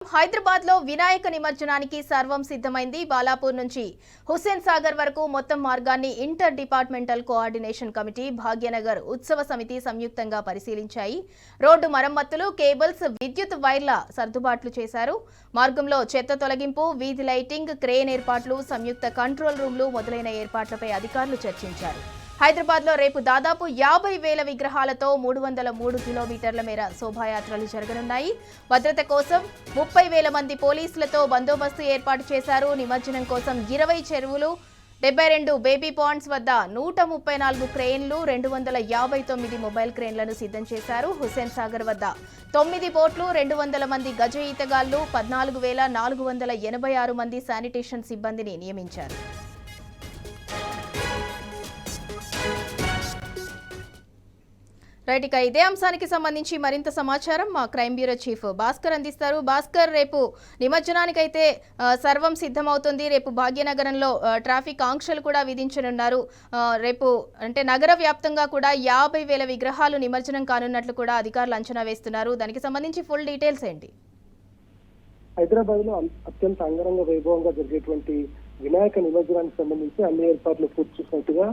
హైదరాబాద్ లో వినాయక నిమజ్జనానికి సర్వం సిద్ధమైంది. బాలాపూర్ నుంచి హుస్సేన్ సాగర్ వరకు మొత్తం మార్గాన్ని inter departmental coordination committee, Bhagyanagar ఉత్సవ సమితి సంయుక్తంగా పరిశీలించాయి. రోడ్డు మరమ్మతులు, కేబుల్స్, విద్యుత్ వైర్ల సర్దుబాట్లు చేశారు. మార్గంలో చెత్త తొలగింపు, వీధి లైటింగ్, క్రేన్ ఏర్పాట్లు, సంయుక్త కంట్రోల్ రూమ్లు మొదలైన ఏర్పాట్లపై అధికారులు చర్చించారు. హైదరాబాద్ లో రేపు దాదాపు 50,000 విగ్రహాలతో 303 కిలోమీటర్ల మేర శోభాయాత్రలు జరగనున్నాయి. భద్రత కోసం 30,000 మంది పోలీసులతో బందోబస్తు ఏర్పాటు చేశారు. నిమజ్జనం కోసం 20 చెరువులు, 72 బేబీ పాండ్స్ వద్ద 134 క్రేన్లు, 259 మొబైల్ క్రేన్లను సిద్ధం చేశారు. హుస్సేన్ సాగర్ వద్ద 9 బోట్లు, 200 మంది గజ ఈతగాళ్లు, 14,486 మంది శానిటేషన్ సిబ్బందిని నియమించారు. రైట్, ఇక ఇదే అంశానికి సంబంధించి మరింత సమాచారం మా క్రైమ్ బ్యూరో చీఫ్ భాస్కర్ అందిస్తారు. భాస్కర్, రేపు నిమజ్జనానికైతే సర్వం సిద్ధమవుతుంది. రేపు భాగ్యనగరంలో ట్రాఫిక్ ఆంక్షలు కూడా విధించనున్నారు. రేపు అంటే నగర వ్యాప్తంగా కూడా 50,000 విగ్రహాలు నిమజ్జనం కానున్నట్లు కూడా అధికారులు అంచనా వేస్తున్నారు. దానికి సంబంధించి ఫుల్ డీటెయిల్స్ ఏంటి? హైదరాబాద్ లో అత్యంత అంగరంగ వైభవంగా జరిగేటువంటి వినాయక నిమజ్జనానికి సంబంధించి అన్ని ఏర్పాట్లు పూర్తి చేసినట్టుగా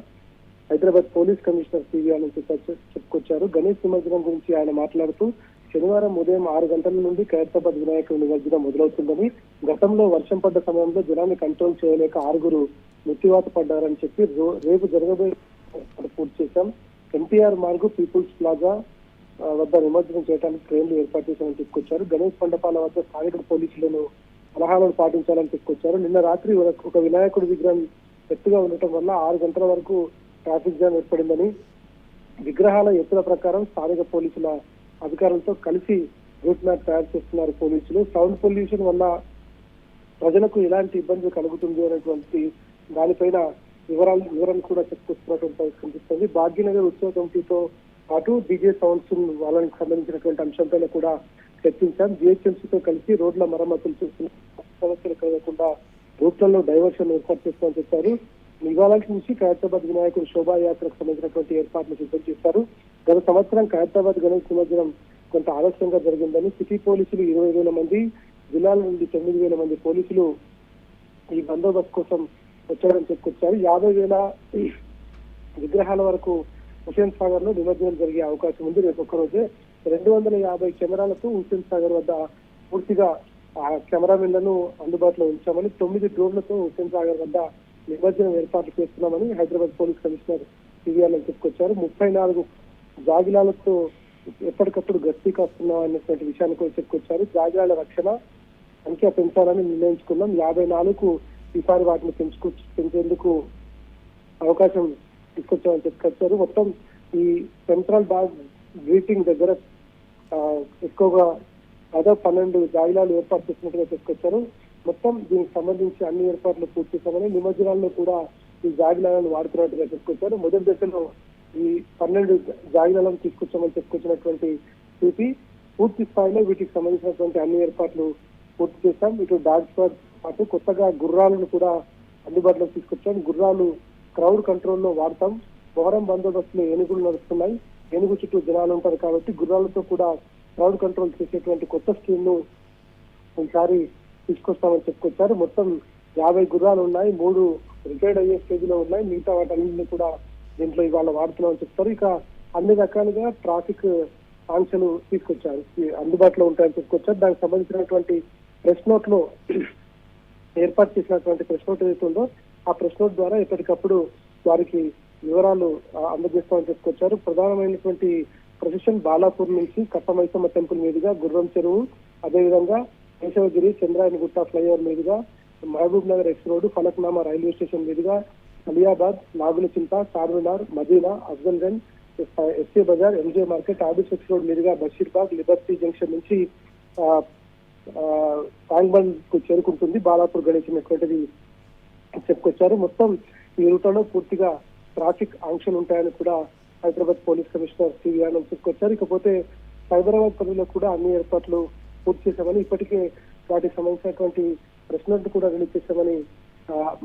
హైదరాబాద్ పోలీస్ కమిషనర్ సివి నుంచి చెప్పుకొచ్చారు. గణేష్ నిమజ్జనం గురించి ఆయన మాట్లాడుతూ, శనివారం ఉదయం 6 గంటల నుండి ఖైరతాబాద్ వినాయక నిమజ్జనం మొదలవుతుందని, గతంలో వర్షం పడ్డ సమయంలో జనాన్ని కంట్రోల్ చేయలేక 6 మృత్యువాత పడ్డారని చెప్పి రేపు జరగబోయే పూర్తి చేశాం. ఎన్టీఆర్ మార్గు, పీపుల్స్ ప్లాజా వద్ద నిమజ్జనం చేయడానికి ట్రైన్లు ఏర్పాటు చేశామని చెప్పుకొచ్చారు. గణేష్ మండపాల వద్ద స్థానిక పోలీసులను సలహాలను పాటించాలని చెప్పుకొచ్చారు. నిన్న రాత్రి ఒక వినాయకుడి విగ్రహం ఎత్తుగా ఉండటం వల్ల 6 గంటల వరకు ట్రాఫిక్ జామ్ ఏర్పడిందని, విగ్రహాల ఎత్తుల ప్రకారం స్థానిక పోలీసుల అధికారులతో కలిసి రూట్ మ్యాప్ తయారు చేస్తున్నారు పోలీసులు. సౌండ్ పొల్యూషన్ వల్ల ప్రజలకు ఎలాంటి ఇబ్బంది కలుగుతుంది అనేటువంటి దానిపైన వివరణ కూడా చెప్పుకొస్తున్నటువంటి కనిపిస్తుంది. భాగ్యనగర్ ఉత్సవ కమిటీతో పాటు డీజే సౌండ్స్ వాళ్ళకి సంబంధించినటువంటి అంశంపైన కూడా చర్చించాం. జిహెచ్ఎంసీతో కలిసి రోడ్ల మరమ్మతులు చేస్తున్న సమస్యలు కలగకుండా రూట్లలో డైవర్షన్ ఏర్పాటు చేస్తామని చెప్పారు. ఇవాళ నుంచి ఖైరతాబాద్ వినాయకుడు శోభాయాత్రకు సంబంధించినటువంటి ఏర్పాట్లు సిద్ధం చేశారు. గత సంవత్సరం ఖైరతాబాద్ గణేష్ నిమజ్జనం కొంత ఆలస్యంగా జరిగిందని సిటీ పోలీసులు 20,000 మంది, జిల్లాల నుండి 9,000 మంది పోలీసులు ఈ బందోబస్తు కోసం వచ్చారని చెప్పుకొచ్చారు. 50,000 విగ్రహాల వరకు హుస్సేన్ సాగర్ లో నిమజ్జనం జరిగే అవకాశం ఉంది. రేపు ఒక్కరోజే 250 కెమెరాలతో హుస్సేన్ సాగర్ వద్ద పూర్తిగా కెమెరామెన్లను అందుబాటులో ఉంచామని, 9 డ్రోన్లతో హుస్సేన్ సాగర్ వద్ద నిమజ్జనం ఏర్పాట్లు చేస్తున్నామని హైదరాబాద్ పోలీస్ కమిషనర్ సివిఆర్లో చెప్పుకొచ్చారు. 34 జాగిలాలతో ఎప్పటికప్పుడు గస్తీ కాస్తున్నాం అనేటువంటి విషయాన్ని కూడా చెప్పుకొచ్చారు. జాగిలాల రక్షణ సంఖ్య పెంచాలని నిర్ణయించుకున్నాం. 54కు ఈసారి వాటిని పెంచేందుకు అవకాశం తీసుకొచ్చామని చెప్పుకొచ్చారు. మొత్తం ఈ సెంట్రల్ బాగ్ గ్రీటింగ్ దగ్గర ఎక్కువగా దాదాపు 12 జాగిలాలు ఏర్పాటు చేసినట్టుగా చెప్పుకొచ్చారు. మొత్తం దీనికి సంబంధించి అన్ని ఏర్పాట్లు పూర్తి చేశామని, నిమజ్జనాల్లో కూడా ఈ జాగిలాలను వాడుతున్నట్టుగా చెప్పుకొచ్చారు. మొదటి దశలో ఈ 12 జాగిలాలను తీసుకొచ్చామని చెప్పుకొచ్చినటువంటి సిపి పూర్తి స్థాయిలో వీటికి సంబంధించినటువంటి అన్ని ఏర్పాట్లు పూర్తి చేశాం. ఇటు డాగ్స్ పాటు కొత్తగా గుర్రాలను కూడా అందుబాటులోకి తీసుకొచ్చాం. గుర్రాలు క్రౌడ్ కంట్రోల్లో వాడతాం. మొహరం బందోబస్తులో ఏనుగులు నడుస్తున్నాయి. ఏనుగు చుట్టూ జనాలు ఉంటారు కాబట్టి గుర్రాలతో కూడా క్రౌడ్ కంట్రోల్ చేసేటువంటి కొత్త స్కీమ్ ను ఈసారి తీసుకొస్తామని చెప్పుకొచ్చారు. మొత్తం 50 గుర్రాలు ఉన్నాయి. 3 రిటైర్డ్ అయ్యే స్టేజ్లో ఉన్నాయి. మిగతా వాటన్నింటినీ కూడా దీంట్లో ఇవాళ వాడుతున్నామని చెప్తారు. ఇక అన్ని రకాలుగా ట్రాఫిక్ ఆంక్షలు తీసుకొచ్చారు, అందుబాటులో ఉంటాయని చెప్పుకొచ్చారు. దానికి సంబంధించినటువంటి ప్రెస్ నోట్ లో ఏర్పాటు చేసినటువంటి ప్రెస్ నోట్ ఏదైతే ఉందో ఆ ప్రెస్ నోట్ ద్వారా ఎప్పటికప్పుడు వారికి వివరాలు అందజేస్తామని చెప్పుకొచ్చారు. ప్రధానమైనటువంటి ప్రొసెషన్ బాలాపూర్ నుంచి కట్టమైసమ్మ టెంపుల్ మీదుగా గుర్రం చెరువు, అదేవిధంగా కేశవగిరి, చంద్రాయనగుట్ట ఫ్లైఓవర్ మీదుగా Mahabub Nagar X road, Falaknuma railway station మీదుగా Aliabad, Nagulchinta, Charminar, Madina, Afzalgunj, SC Bazar, MJ market, Abids X road మీదుగా బషీర్బాగ్, లిబర్టీ జంక్షన్ నుంచి ట్యాంక్బండ్ కు చేరుకుంటుంది బాలాపూర్ గణేష్ అనేటువంటిది చెప్పుకొచ్చారు. మొత్తం ఈ రూట్లో పూర్తిగా ట్రాఫిక్ ఆంక్షలు ఉంటాయని కూడా హైదరాబాద్ పోలీస్ కమిషనర్ సివి ఆనంద్ చెప్పుకొచ్చారు. ఇకపోతే సైబరాబాద్ పరిధిలో కూడా అన్ని ఏర్పాట్లు పూర్తి చేశామని, ఇప్పటికే వాటికి సంబంధించినటువంటి ప్రెస్ నోట్ కూడా రిలీజ్ చేశామని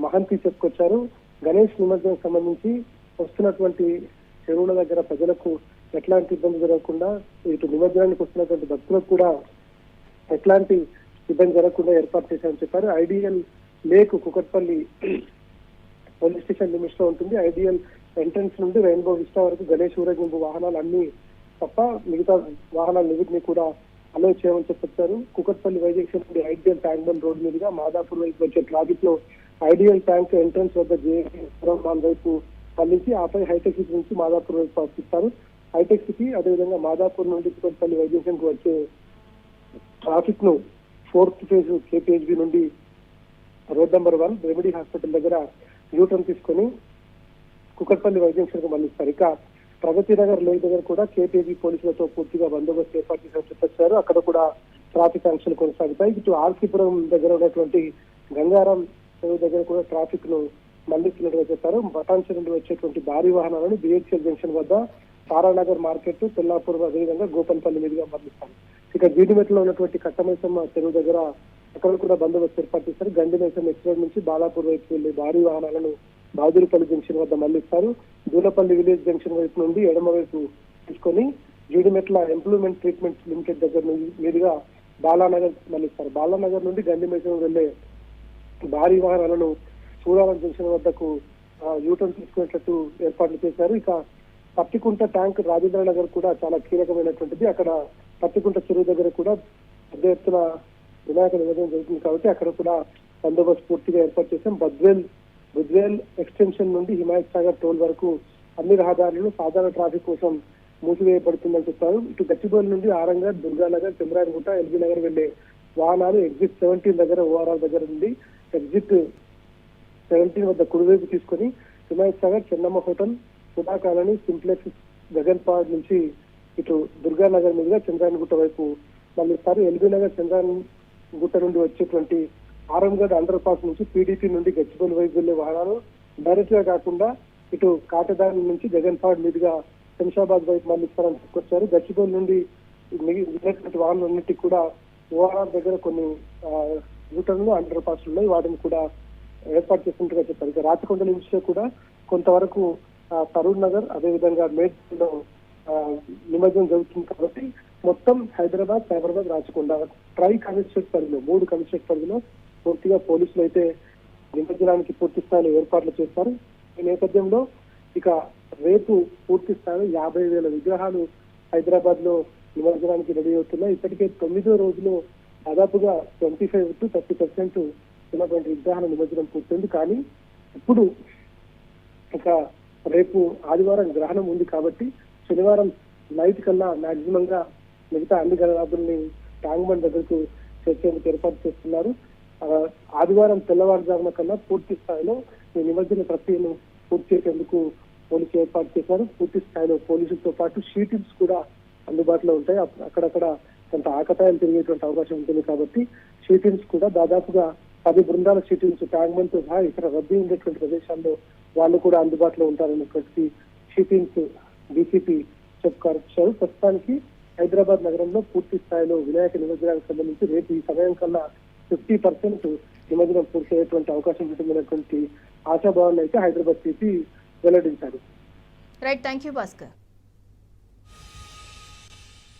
మహంతి చెప్పుకొచ్చారు. గణేష్ నిమజ్జనం సంబంధించి వస్తున్నటువంటి చెరువుల దగ్గర ప్రజలకు ఎట్లాంటి ఇబ్బంది జరగకుండా, ఇటు నిమజ్జనానికి వస్తున్నటువంటి భక్తులకు కూడా ఎట్లాంటి ఇబ్బంది జరగకుండా ఏర్పాటు చేశామని చెప్పారు. Ideal lake Kukatpally police station limits లో ఉంటుంది. ఐడియల్ ఎంట్రన్స్ నుండి రెయిన్బో విస్టా వరకు గణేష్ ఊరేగింపు వాహనాలు అన్ని తప్ప మిగతా వాహనాలన్నింటినీ కూడా అలో చేయమని చెప్పారు. కుకట్పల్లి వైజంక్షన్ నుండి ఐడియల్ ట్యాంక్ బండ్ రోడ్ మీదుగా మాదాపూర్ వైపు వచ్చే ట్రాఫిక్ లో ఐడియల్ ట్యాంక్ ఎంట్రన్స్ వద్ద జేఎన్ వైపు మళ్లించి ఆపై హైటెక్ సిటీ నుంచి మాదాపూర్ వైపు పంపిస్తారు. హైటెక్ సిటీ అదేవిధంగా మాదాపూర్ నుండి కుకట్పల్లి వైజంక్షన్ కు వచ్చే ట్రాఫిక్ ను 4th ఫేజ్ కేపీహెచ్బి నుండి రోడ్ నెంబర్ 1 రెమెడీ హాస్పిటల్ దగ్గర యూటర్న్ తీసుకొని కుకట్పల్లి వైజంక్షన్ కు మళ్లిస్తారు. ఇక ప్రగతి నగర్ లేక్ దగ్గర కూడా కేపీహెచ్బి పోలీసులతో పూర్తిగా బందోబస్తు ఏర్పాటు చేసినట్టు చెప్పారు. అక్కడ కూడా ట్రాఫిక్ ఆంక్షలు కొనసాగుతాయి. ఇటు ఆర్సీపురం దగ్గర ఉన్నటువంటి గంగారం దగ్గర కూడా ట్రాఫిక్ ను మళ్లిస్తున్నట్టుగా చెప్పారు. బటాన్చి నుండి వచ్చేటువంటి భారీ వాహనాలను బిహెచ్ఎల్ జంక్షన్ వద్ద తారానగర్ మార్కెట్, తెల్లాపూర్ అదేవిధంగా గోపన్పల్లి మీదుగా మళ్లిస్తారు. ఇక జీడిమెట్లో ఉన్నటువంటి కట్టమైసమ్మ చెరువు దగ్గర అక్కడ కూడా బందోబస్తు ఏర్పాటు చేస్తారు. గండిమైసమ్మ ఎక్స్ప్రెస్ నుంచి బాలాపూర్ వైపు వెళ్లే భారీ వాహనాలను బహదూర్పల్లి జంక్షన్ వద్ద మళ్లిస్తారు. దూలపల్లి విలేజ్ జంక్షన్ వైపు నుండి ఎడమ వైపు తీసుకొని జీడిమెట్ల ఎంప్లాయ్మెంట్ ట్రీట్మెంట్ లిమిటెడ్ దగ్గర మీదుగా బాలానగర్ మళ్లిస్తారు. బాలానగర్ నుండి గండిమైసమ్మ వెళ్లే భారీ వాహనాలను సూరారం జంక్షన్ వద్దకు యూటర్న్ తీసుకునేటట్టు ఏర్పాట్లు చేశారు. ఇక పత్తికుంట ట్యాంక్ రాజేంద్ర నగర్ కూడా చాలా కీలకమైనటువంటిది. అక్కడ పత్తికుంట చెరువు దగ్గర కూడా పెద్ద ఎత్తున వినాయక నిమజ్జనం జరుగుతుంది కాబట్టి అక్కడ కూడా బందోబస్తు పూర్తిగా ఏర్పాటు చేశాం. బుద్వేల్ ఎక్స్టెన్షన్ నుండి హిమాయత్ సాగర్ టోల్ వరకు అన్ని రహదారులను సాధారణ ట్రాఫిక్ కోసం మూసివేయబడుతుందని చెప్పారు. ఇటు గచ్చిబౌలి నుండి ఆరంగర్, దుర్గానగర్, చంద్రాయనగుట్ట, ఎల్బీ నగర్ వెళ్లే వాహనాలు ఎగ్జిట్ 17 దగ్గర ఓఆర్ఆర్ దగ్గర నుండి ఎగ్జిట్ 17 వద్ద కుడివైపు తీసుకొని Himayat Sagar, Chennamma hotel, Sudha colony, Simplex, Gaganpahad నుంచి ఇటు దుర్గానగర్ మీదుగా చంద్రాయనగుట్ట వైపు మళ్ళిస్తారు. ఎల్బీ నగర్, చంద్రాయనగుట్ట నుండి వచ్చేటువంటి ఆరంగఢ్ అండర్ పాస్ నుంచి పీడీపీ నుండి గచ్చిబౌలి వైపు వెళ్లే వాహనాలు డైరెక్ట్ గా కాకుండా ఇటు కాటదాని నుంచి జగన్పాడ్ మీదుగా శంషాబాద్ వైపు మళ్ళిస్తారని చెప్పుకొచ్చారు. గచ్చిబౌలి నుండి మిగిలినటువంటి వాహనాలన్నింటికి కూడా ఓఆర్ఆర్ దగ్గర కొన్ని యూటర్న్లు, అండర్ పాస్ ఉన్నాయి, వాటిని కూడా ఏర్పాటు చేసినట్టుగా చెప్పారు. ఇక రాచకొండ లిమిట్స్ లో కూడా కొంతవరకు తరూర్ నగర్ అదేవిధంగా మేడ్చల్లో నిమజ్జనం జరుగుతుంది కాబట్టి మొత్తం హైదరాబాద్, సైబరాబాద్, రాచకొండ ట్రై కమిషనరేట్ పరిధిలో 3 కమిషనరేట్ పరిధిలో పూర్తిగా పోలీసులు అయితే నిమజ్జనానికి పూర్తి స్థాయిలో ఏర్పాట్లు చేస్తారు. ఈ నేపథ్యంలో ఇక రేపు పూర్తి స్థాయిలో 50,000 విగ్రహాలు హైదరాబాద్ లో నిమజ్జనానికి రెడీ అవుతున్నాయి. ఇప్పటికే 9వ రోజులో దాదాపుగా 25 to 30% ఉన్నటువంటి విగ్రహాల నిమజ్జనం పూర్తయింది. కానీ ఇప్పుడు ఇక రేపు ఆదివారం గ్రహణం ఉంది కాబట్టి శనివారం నైట్ కల్లా మాక్సిమం గా మిగతా అన్ని గణనాథుల్ని ట్యాంక్ బండ్ దగ్గరకు చేర్చేందుకు ఏర్పాటు చేస్తున్నారు. ఆదివారం తెల్లవారుజామున కన్నా పూర్తి స్థాయిలో ఈ నిమజ్జన ప్రక్రియను పూర్తి చేసేందుకు పోలీసులు ఏర్పాటు చేశారు. పూర్తి స్థాయిలో పోలీసులతో పాటు షీటింగ్స్ కూడా అందుబాటులో ఉంటాయి. అక్కడక్కడ కొంత ఆకతాయిలు తిరిగేటువంటి అవకాశం ఉంటుంది కాబట్టి షీటింగ్స్ కూడా దాదాపుగా 10 బృందాల షీటింగ్స్ ట్యాంక్ బండ్ తో సహా ఇతర రద్దీ ఉండేటువంటి ప్రదేశాల్లో వాళ్ళు కూడా అందుబాటులో ఉంటారనేటువంటి షీటింగ్స్ డీసీపీ చెప్పుకొచ్చారు. ప్రస్తుతానికి హైదరాబాద్ నగరంలో పూర్తి స్థాయిలో వినాయక నిమజ్జనానికి సంబంధించి రేపు ఈ సమయం కల్లా 50% నిమజ్జనం పూర్తి అయ్యేటువంటి అవకాశం ఉంటుందనేటువంటి ఆశాభావాన్ని అయితే హైదరాబాద్ సిపి వెల్లడించారు. Right, thank you Bhaskar.